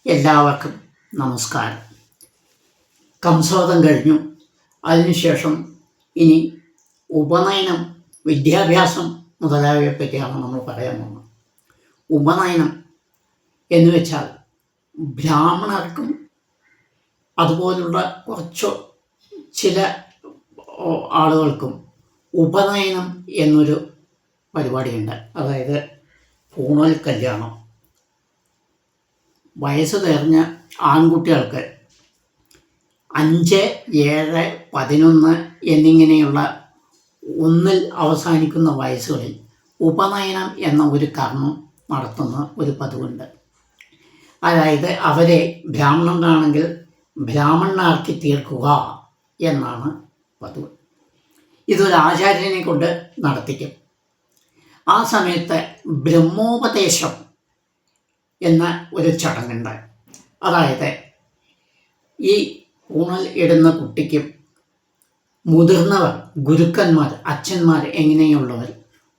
എല്ലാവർക്കും നമസ്കാരം. കംസവധം കഴിഞ്ഞു. അതിനുശേഷം ഇനി ഉപനയനം, വിദ്യാഭ്യാസം മുതലായവയെ പറ്റിയാണ് നമ്മൾ പറയാൻ പോകുന്നത്. ഉപനയനം എന്ന് വെച്ചാൽ ബ്രാഹ്മണർക്കും അതുപോലുള്ള ചില ആളുകൾക്കും ഉപനയനം എന്നൊരു പരിപാടിയുണ്ട്. അതായത് പൂണൽ കല്യാണം. വയസ്സ് തികഞ്ഞ ആൺകുട്ടികൾക്ക് 5, 7, 11 എന്നിങ്ങനെയുള്ള ഒന്നിൽ അവസാനിക്കുന്ന വയസ്സുകളിൽ ഉപനയനം എന്ന ഒരു കർമ്മം നടത്തുന്ന ഒരു പതിവുണ്ട്. അതായത് അവരെ ബ്രാഹ്മണനാണെങ്കിൽ ബ്രാഹ്മണനാക്കി തീർക്കുക എന്നാണ് പതിവ്. ഇതൊരു ആചാര്യനെ കൊണ്ട് നടത്തിക്കും. ആ സമയത്ത് ബ്രഹ്മോപദേശം എന്ന ഒരു ചടങ്ങുണ്ട്. അതായത് ഈ പൂണൽ ഇടുന്ന കുട്ടിക്കും മുതിർന്നവർ, ഗുരുക്കന്മാർ, അച്ഛന്മാർ എങ്ങനെയുള്ളവർ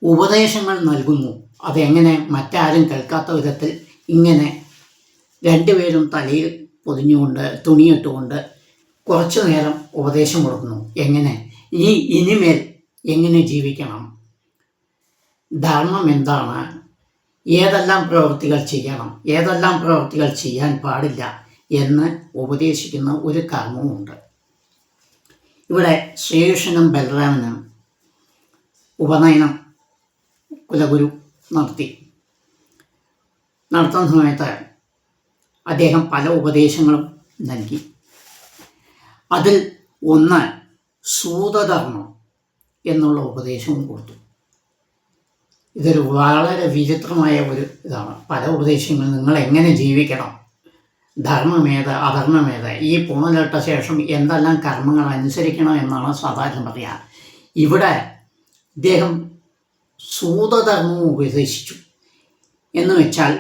ഉപദേശങ്ങൾ നൽകുന്നു. അതെങ്ങനെ മറ്റാരും കേൾക്കാത്ത വിധത്തിൽ ഇങ്ങനെ രണ്ടുപേരും തലയിൽ പൊതിഞ്ഞുകൊണ്ട് തുണിയിട്ടുകൊണ്ട് കുറച്ചു നേരം ഉപദേശം കൊടുക്കുന്നു. ഇനിമേൽ എങ്ങനെ ജീവിക്കണം, ധർമ്മം എന്താണ്, ഏതെല്ലാം പ്രവൃത്തികൾ ചെയ്യണം, ഏതെല്ലാം പ്രവൃത്തികൾ ചെയ്യാൻ പാടില്ല എന്ന് ഉപദേശിക്കുന്ന ഒരു കർമ്മവുമുണ്ട്. ഇവിടെ ശ്രീകൃഷ്ണനും ബലരാമനും ഉപനയനം കുലഗുരു നടത്തുന്ന സമയത്ത് അദ്ദേഹം പല ഉപദേശങ്ങളും നൽകി. അതിൽ ഒന്ന് സൂതധർമ്മം എന്നുള്ള ഉപദേശവും കൊടുത്തു. ഇതൊരു വളരെ വിചിത്രമായ ഒരു ഇതാണ്. പല ഉപദേശങ്ങളും നിങ്ങൾ എങ്ങനെ ജീവിക്കണം, ധർമ്മമേത്, അധർമ്മമേത്, ഈ പൂണലിട്ട ശേഷം എന്തെല്ലാം കർമ്മങ്ങൾ അനുസരിക്കണം എന്നാണ് സാധാരണ പറയുക. ഇവിടെ ഇദ്ദേഹം സൂതധർമ്മവും ഉപദേശിച്ചു. എന്ന് വെച്ചാൽ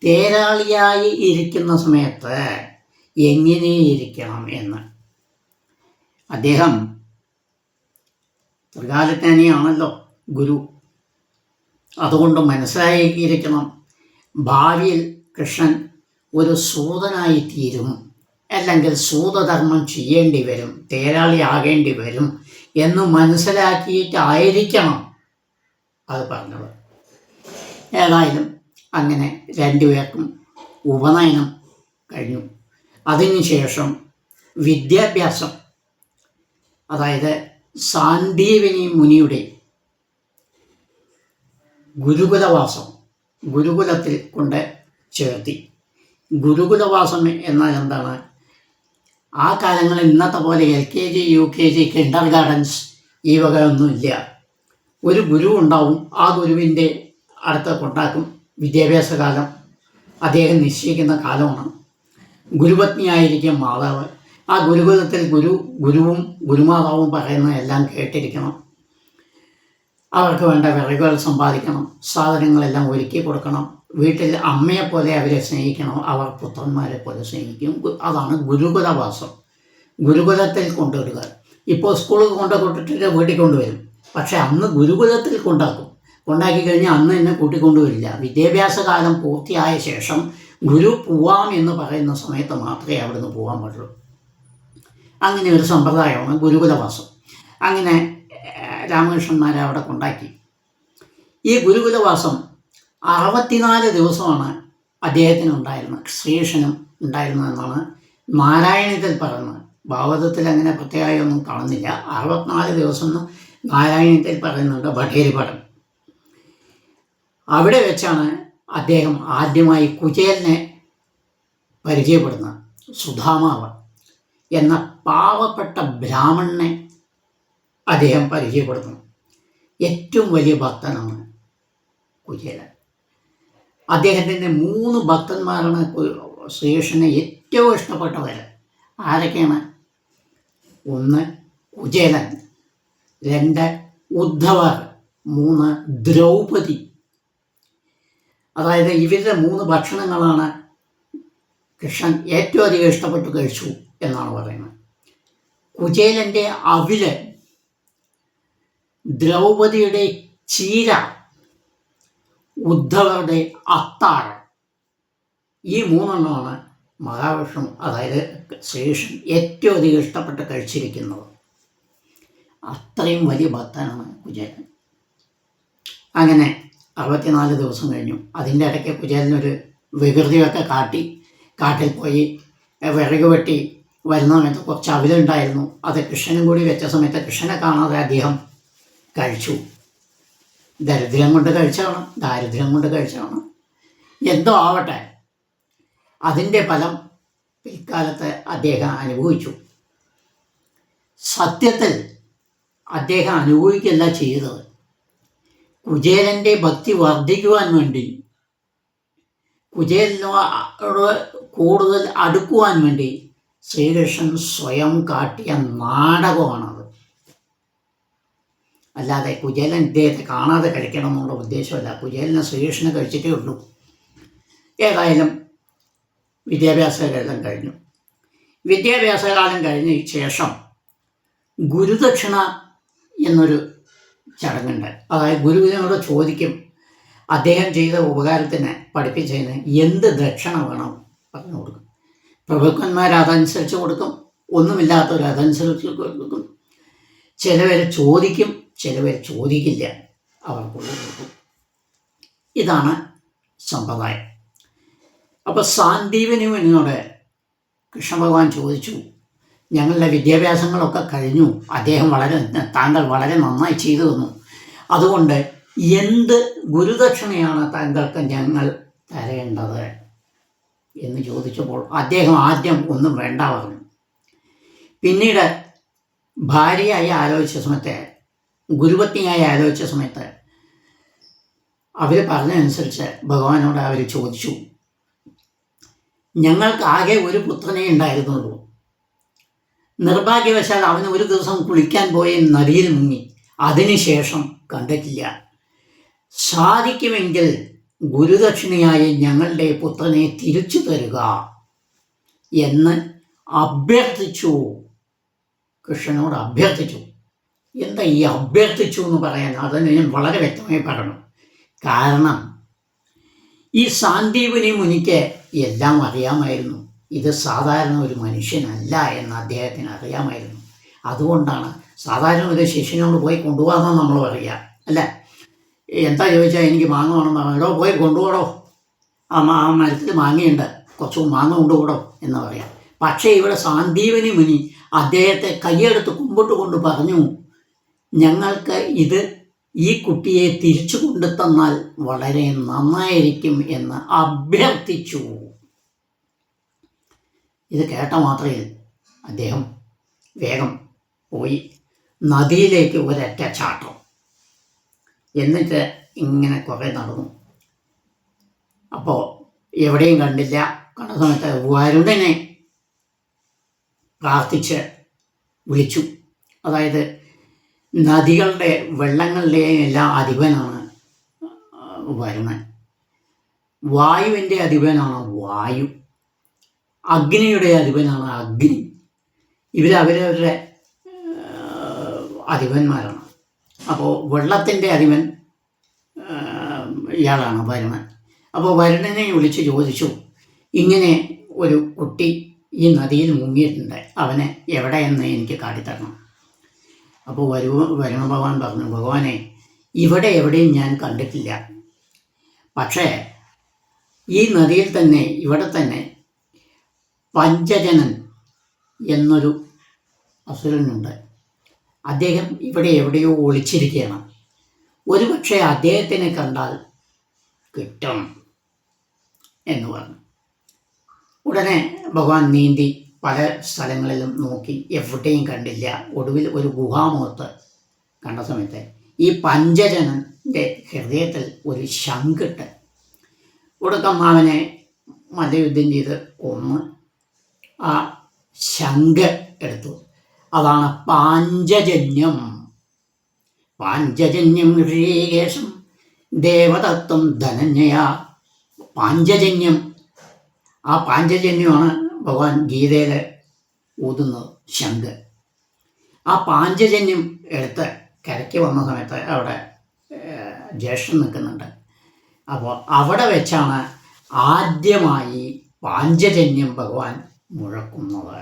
തേരാളിയായി ഇരിക്കുന്ന സമയത്ത് എങ്ങനെ ഇരിക്കണം എന്ന്. അദ്ദേഹം ത്രികാലജ്ഞാനിയാണല്ലോ ഗുരു. അതുകൊണ്ട് മനസ്സിലാക്കിയിരിക്കണം, ഭാവിയിൽ കൃഷ്ണൻ ഒരു സൂതനായി തീരും, അല്ലെങ്കിൽ സൂതധർമ്മം ചെയ്യേണ്ടി വരും, തേരാളി ആകേണ്ടി വരും എന്ന് മനസ്സിലാക്കിയിട്ടായിരിക്കണം അത് പറഞ്ഞത്. ഏതായാലും അങ്ങനെ രണ്ടുപേർക്കും ഉപനയനം കഴിഞ്ഞു. അതിനുശേഷം വിദ്യാഭ്യാസം, അതായത് സാന്ദീപനി മുനിയുടെ ഗുരുകുലവാസം ഗുരുകുലത്തിൽ കൊണ്ട് ചേർത്തി. ഗുരുകുലവാസം എന്നാൽ എന്താണ്? ആ കാലങ്ങളിൽ ഇന്നത്തെ പോലെ LKG, UKG, കിൻഡർ ഗാർഡൻസ് ഈ വക ഒന്നുമില്ല. ഒരു ഗുരു ഉണ്ടാവും. ആ ഗുരുവിൻ്റെ അടുത്ത് കൊണ്ടാക്കും. വിദ്യാഭ്യാസ കാലം അദ്ദേഹം നിശ്ചയിക്കുന്ന കാലമാണ്. ഗുരുപത്നിയായിരിക്കും മാതാവ്. ആ ഗുരുകുലത്തിൽ ഗുരുവും ഗുരുമാതാവും പറയുന്നതെല്ലാം കേട്ടിരിക്കണം. അവർക്ക് വേണ്ട വിറകുകൾ സമ്പാദിക്കണം, സാധനങ്ങളെല്ലാം ഒരുക്കി കൊടുക്കണം. വീട്ടിൽ അമ്മയെപ്പോലെ അവരെ സ്നേഹിക്കണം, അവർ പുത്രന്മാരെ പോലെ സ്നേഹിക്കും. അതാണ് ഗുരുകുലവാസം. ഗുരുകുലത്തിൽ കൊണ്ടുവരിക. ഇപ്പോൾ സ്കൂളിൽ കൊണ്ടുവിട്ടിട്ട് വീട്ടിൽ കൊണ്ടുവരും. പക്ഷെ അന്ന് ഗുരുകുലത്തിൽ കൊണ്ടാക്കി കഴിഞ്ഞാൽ അന്ന് തന്നെ കൂട്ടിക്കൊണ്ടുവരില്ല. വിദ്യാഭ്യാസ കാലം പൂർത്തിയായ ശേഷം ഗുരു പോവാം എന്ന് പറയുന്ന സമയത്ത് മാത്രമേ അവിടുന്ന് പോകാൻ പാടുള്ളൂ. അങ്ങനെ ഒരു സമ്പ്രദായമാണ് ഗുരുകുലവാസം. അങ്ങനെ രാമകൃഷ്ണന്മാരെ അവിടെ കൊണ്ടാക്കി. ഈ ഗുരുകുലവാസം 64 ദിവസമാണ് അദ്ദേഹത്തിന് ഉണ്ടായിരുന്നത്, ശ്രീകൃഷ്ണനും ഉണ്ടായിരുന്നതെന്നാണ് നാരായണീയത്തിൽ പറയുന്നത്. ഭാഗവതത്തിൽ അങ്ങനെ പ്രത്യേകമായൊന്നും കാണുന്നില്ല. 64 ദിവസം എന്ന് നാരായണീയത്തിൽ പറയുന്നുണ്ട്, ഭട്ടേരിപ്പാടൻ. അവിടെ വെച്ചാണ് അദ്ദേഹം ആദ്യമായി കുചേലനെ പരിചയപ്പെടുന്നത്. സുധാമാവ് എന്ന പാവപ്പെട്ട ബ്രാഹ്മണനെ അദ്ദേഹം പരിചയപ്പെടുന്നു. ഏറ്റവും വലിയ ഭക്തനാണ് കുചേലൻ. അദ്ദേഹത്തിൻ്റെ 3 ഭക്തന്മാരാണ് ശ്രീകൃഷ്ണനെ ഏറ്റവും ഇഷ്ടപ്പെട്ടവർ. ആരൊക്കെയാണ്? 1 കുചേലൻ, 2 ഉദ്ധവർ, 3 ദ്രൗപദി. അതായത് ഇവരുടെ 3 ഭക്ഷണങ്ങളാണ് കൃഷ്ണൻ ഏറ്റവും അധികം ഇഷ്ടപ്പെട്ട് കഴിച്ചു എന്നാണ് പറയുന്നത്. കുചേലൻ്റെ അവില്, ദ്രൗപദിയുടെ ചീര, ഉദ്ധവരുടെ അത്താഴം, ഈ 3 എണ്ണമാണ് മഹാവിഷ്ണു, അതായത് ശ്രീകൃഷ്ണൻ ഏറ്റവും അധികം ഇഷ്ടപ്പെട്ട് കഴിച്ചിരിക്കുന്നത്. അത്രയും വലിയ ഭക്തനാണ് കുചേലൻ. അങ്ങനെ 64 ദിവസം കഴിഞ്ഞു. അതിൻ്റെ ഇടയ്ക്ക് കുചേലനൊരു വികൃതിയൊക്കെ കാട്ടി കാട്ടിൽ പോയി വിറക് വെട്ടി വരുന്ന സമയത്ത് കുറച്ച് അവിലുണ്ടായിരുന്നു. അത് കൃഷ്ണനും കൂടി വെച്ച സമയത്ത് കൃഷ്ണനെ കാണാതെ അദ്ദേഹം കഴിച്ചു. ദാരിദ്ര്യം കൊണ്ട് കഴിച്ചതാണ്. എന്തോ ആവട്ടെ, അതിൻ്റെ ഫലം പിൽക്കാലത്ത് അദ്ദേഹം അനുഭവിച്ചു. സത്യത്തിൽ അദ്ദേഹം അനുഭവിക്കുകയല്ല ചെയ്തത്. കുചേലൻ്റെ ഭക്തി വർദ്ധിക്കുവാൻ വേണ്ടി, കുചേലനോട് കൂടുതൽ അടുക്കുവാൻ വേണ്ടി ശ്രീകൃഷ്ണൻ സ്വയം കാട്ടിയ നാടകമാണത്. അല്ലാതെ കുചേലൻ ഇദ്ദേഹത്തെ കാണാതെ കഴിക്കണം എന്നുള്ള ഉദ്ദേശമല്ല. കുചേലനെ ശ്രീകൃഷ്ണനെ കഴിച്ചിട്ടേ ഉള്ളൂ. ഏതായാലും വിദ്യാഭ്യാസകാലം കഴിഞ്ഞു. വിദ്യാഭ്യാസകാലം കഴിഞ്ഞ ശേഷം ഗുരുദക്ഷിണ എന്നൊരു ചടങ്ങുണ്ട്. അതായത് ഗുരുവിനോട് ചോദിക്കും, അദ്ദേഹം ചെയ്ത ഉപകാരത്തിന് പഠിപ്പിച്ചതിന് എന്ത് ദക്ഷിണ വേണം പറഞ്ഞു കൊടുക്കും. പ്രഭുക്കന്മാർ അതനുസരിച്ച് കൊടുക്കും, ഒന്നുമില്ലാത്തവർ അതനുസരിച്ച് കൊടുക്കും. ചിലവർ ചോദിക്കും, ചിലവർ ചോദിക്കില്ല, അവർക്കുള്ള കൊടുക്കും. ഇതാണ് സമ്പ്രദായം. അപ്പോൾ സാന്ദീപനിയോട് കൃഷ്ണഭഗവാൻ ചോദിച്ചു, ഞങ്ങളുടെ വിദ്യാഭ്യാസങ്ങളൊക്കെ കഴിഞ്ഞു, താങ്കൾ വളരെ നന്നായി ചെയ്തു തന്നു, അതുകൊണ്ട് എന്ത് ഗുരുദക്ഷിണയാണ് താങ്കൾക്ക് ഞങ്ങൾ തരേണ്ടത് എന്ന് ചോദിച്ചപ്പോൾ അദ്ദേഹം ആദ്യം ഒന്നും വേണ്ട പറഞ്ഞു. പിന്നീട് ഭാര്യയായി ആലോചിച്ച സമയത്ത്, ഗുരുപത്നിയായി ആലോചിച്ച സമയത്ത് അവർ പറഞ്ഞതനുസരിച്ച് ഭഗവാനോട് അവർ ചോദിച്ചു, ഞങ്ങൾക്ക് ആകെ ഒരു പുത്രനേ ഉണ്ടായിരുന്നുള്ളൂ. നിർഭാഗ്യവശാൽ അവന് ഒരു ദിവസം കുളിക്കാൻ പോയി നദിയിൽ മുങ്ങി. അതിനുശേഷം കണ്ടിട്ടില്ല. സാധിക്കുമെങ്കിൽ ഗുരുദക്ഷിണയായി ഞങ്ങളുടെ പുത്രനെ തിരിച്ചു തരിക എന്ന് അഭ്യർത്ഥിച്ചു. കൃഷ്ണനോട് അഭ്യർത്ഥിച്ചു. എന്താ ഈ അഭ്യർത്ഥിച്ചു എന്ന് പറയാൻ? അതിന് ഞാൻ വളരെ വ്യക്തമായി പറഞ്ഞു. കാരണം ഈ സാന്ദീപനി മുനിക്ക് എല്ലാം അറിയാമായിരുന്നു. ഇത് സാധാരണ ഒരു മനുഷ്യനല്ല എന്ന് അദ്ദേഹത്തിന് അറിയാമായിരുന്നു. അതുകൊണ്ടാണ് സാധാരണ ഒരു ശിഷ്യനോട് പോയി കൊണ്ടുപോകാമെന്ന് നമ്മൾ പറയുക, അല്ല? എന്താ ചോദിച്ചാൽ എനിക്ക് മാങ്ങ വേണം, എടോ പോയി കൊണ്ടുപോടോ, ആ മരത്തിൽ മാങ്ങയുണ്ട്, കുറച്ച് മാങ്ങ കൊണ്ടുപോടോ എന്ന് പറയാം. പക്ഷേ ഇവിടെ സാന്ദീപനി മുനി അദ്ദേഹത്തെ കൈയെടുത്ത് കുമ്പിട്ട് കൊണ്ട് പറഞ്ഞു, ഞങ്ങൾക്ക് ഈ കുട്ടിയെ തിരിച്ചു കൊണ്ടുതന്നാൽ വളരെ നന്നായിരിക്കും എന്ന് അഭ്യർത്ഥിച്ചു. ഇത് കേട്ട മാത്രയിൽ അദ്ദേഹം വേഗം പോയി നദിയിലേക്ക് ഒരൊറ്റ ചാട്ടം. എന്നിട്ട് ഇങ്ങനെ കുറേ നടന്നു. അപ്പോൾ എവിടെയും കണ്ടില്ല. കണ്ട സമയത്ത് വരുണനെ പ്രാർത്ഥിച്ച് വിളിച്ചു. അതായത് നദികളുടെ വെള്ളങ്ങളുടെയും എല്ലാം അധിപനാണ് വരുണൻ. വായുവിൻ്റെ അധിപനാണ് വായു. അഗ്നിയുടെ അധിപനാണ് അഗ്നി. അവരവരുടെ അധിപന്മാരാണ്. അപ്പോൾ വെള്ളത്തിൻ്റെ അധിപൻ ഇയാളാണ് വരുണൻ. അപ്പോൾ വരുണനെ വിളിച്ച് ചോദിച്ചു, ഇങ്ങനെ ഒരു കുട്ടി ഈ നദിയിൽ മുങ്ങിയിട്ടുണ്ട്, അവനെ എവിടെയെന്ന് എനിക്ക് കാട്ടിത്തരണം. അപ്പോൾ വരുണ ഭഗവാൻ പറഞ്ഞു, ഭഗവാനെ, എവിടെയും ഞാൻ കണ്ടിട്ടില്ല. പക്ഷേ ഈ നദിയിൽ തന്നെ, ഇവിടെ തന്നെ പഞ്ചജനൻ എന്നൊരു അസുരനുണ്ട്. അദ്ദേഹം എവിടെയോ ഒളിച്ചിരിക്കുകയാണ്. ഒരുപക്ഷെ അദ്ദേഹത്തിനെ കണ്ടാൽ കിട്ടും എന്ന് പറഞ്ഞു. ഉടനെ ഭഗവാൻ നീന്തി പല സ്ഥലങ്ങളിലും നോക്കി, എവിടെയും കണ്ടില്ല. ഒടുവിൽ ഒരു ഗുഹാമുഖത്ത് കണ്ട സമയത്ത് ഈ പഞ്ചജനൻ്റെ ഹൃദയത്തിൽ ഒരു ശംഖിട്ട് ഒടുക്കം അവനെ മല്ലയുദ്ധം ചെയ്ത് കൊന്ന് ആ ശംഖ് എടുത്തു. അതാണ് പാഞ്ചജന്യം. പാഞ്ചജന്യം ഋഷികേശം ദേവതത്വം ധനഞ്ജയ. പാഞ്ചജന്യം, ആ പാഞ്ചജന്യമാണ് ഭഗവാൻ ഗീതയിൽ ഊതുന്നത്, ശംഖ്. ആ പാഞ്ചജന്യം എടുത്ത് കരയ്ക്ക് വന്ന സമയത്ത് അവിടെ ജ്യേഷ്ഠൻ നിൽക്കുന്നുണ്ട്. അപ്പോൾ അവിടെ വെച്ചാണ് ആദ്യമായി പാഞ്ചജന്യം ഭഗവാൻ മുഴക്കുന്നത്.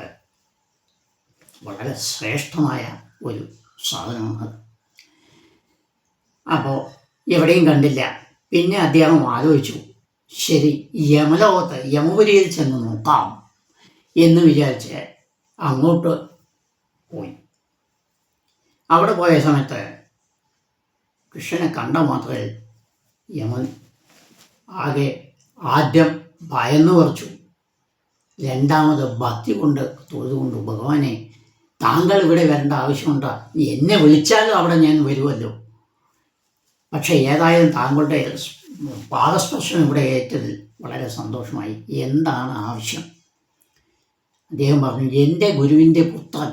വളരെ ശ്രേഷ്ഠമായ ഒരു സാധനമാണ്. അപ്പോൾ എവിടെയും കണ്ടില്ല. പിന്നെ അദ്ദേഹം ആലോചിച്ചു, ശരി, യമലോകത്ത് യമപുരിയിൽ ചെന്ന് നോക്കാം എന്ന് വിചാരിച്ച് അങ്ങോട്ട് പോയി. അവിടെ പോയ സമയത്ത് കൃഷ്ണനെ കണ്ട മാത്രമേ യമൻ ആകെ ആദ്യം ഭയന്നു പറിച്ചു. രണ്ടാമത് ഭക്തി കൊണ്ട് തൊഴുതുകൊണ്ട്, ഭഗവാനെ, താങ്കൾ ഇവിടെ വരേണ്ട ആവശ്യമുണ്ടോ? എന്നെ വിളിച്ചാലും അവിടെ ഞാൻ വരുമല്ലോ. പക്ഷേ ഏതായാലും താങ്കളുടെ പാദസ്പർശനം ഇവിടെ ഏറ്റതിൽ വളരെ സന്തോഷമായി. എന്താണ് ആവശ്യം? അദ്ദേഹം പറഞ്ഞു, എൻ്റെ ഗുരുവിൻ്റെ പുത്രൻ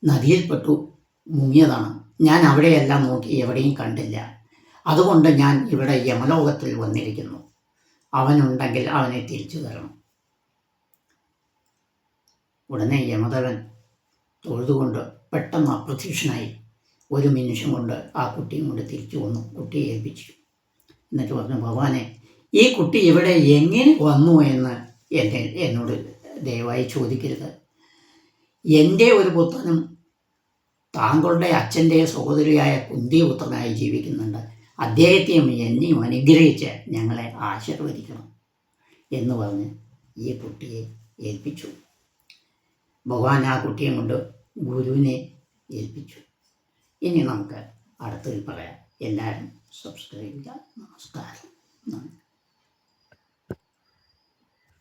നദിയിൽപ്പെട്ടു മുങ്ങിയതാണ്. ഞാൻ അവിടെയെല്ലാം നോക്കി, എവിടെയും കണ്ടില്ല. അതുകൊണ്ട് ഞാൻ ഇവിടെ യമലോകത്തിൽ വന്നിരിക്കുന്നു. അവനുണ്ടെങ്കിൽ അവനെ തിരിച്ചു തരണം. ഉടനെ യമദേവൻ തൊഴുതുകൊണ്ട് പെട്ടെന്ന് അപ്രത്യക്ഷനായി. ഒരു നിമിഷം കൊണ്ട് ആ കുട്ടിയും കൊണ്ട് തിരിച്ചു വന്നു, കുട്ടിയെ ഏൽപ്പിച്ചു. എന്നിട്ട് പറഞ്ഞു, ഭഗവാനെ, ഈ കുട്ടി ഇവിടെ എങ്ങനെ വന്നു എന്ന് എന്നോട് ദയവായി ചോദിക്കരുത്. എൻ്റെ ഒരു പുത്രനും താങ്കളുടെ അച്ഛൻ്റെ സഹോദരിയായ കുന്തിപുത്രനായി ജീവിക്കുന്നുണ്ട്. അദ്ദേഹത്തെയും എന്നെയും അനുഗ്രഹിച്ച് ഞങ്ങളെ ആശീർവദിക്കണം എന്ന് പറഞ്ഞ് ഈ കുട്ടിയെ ഏൽപ്പിച്ചു. ഭഗവാൻ ആ കുട്ടിയെ കൊണ്ട് ഗുരുവിനെ ഏൽപ്പിച്ചു. ഇനി നമുക്ക് അടുത്തതിൽ പറയാം. എല്ലാവരും സബ്സ്ക്രൈബ് ചെയ്യുക. നമസ്കാരം.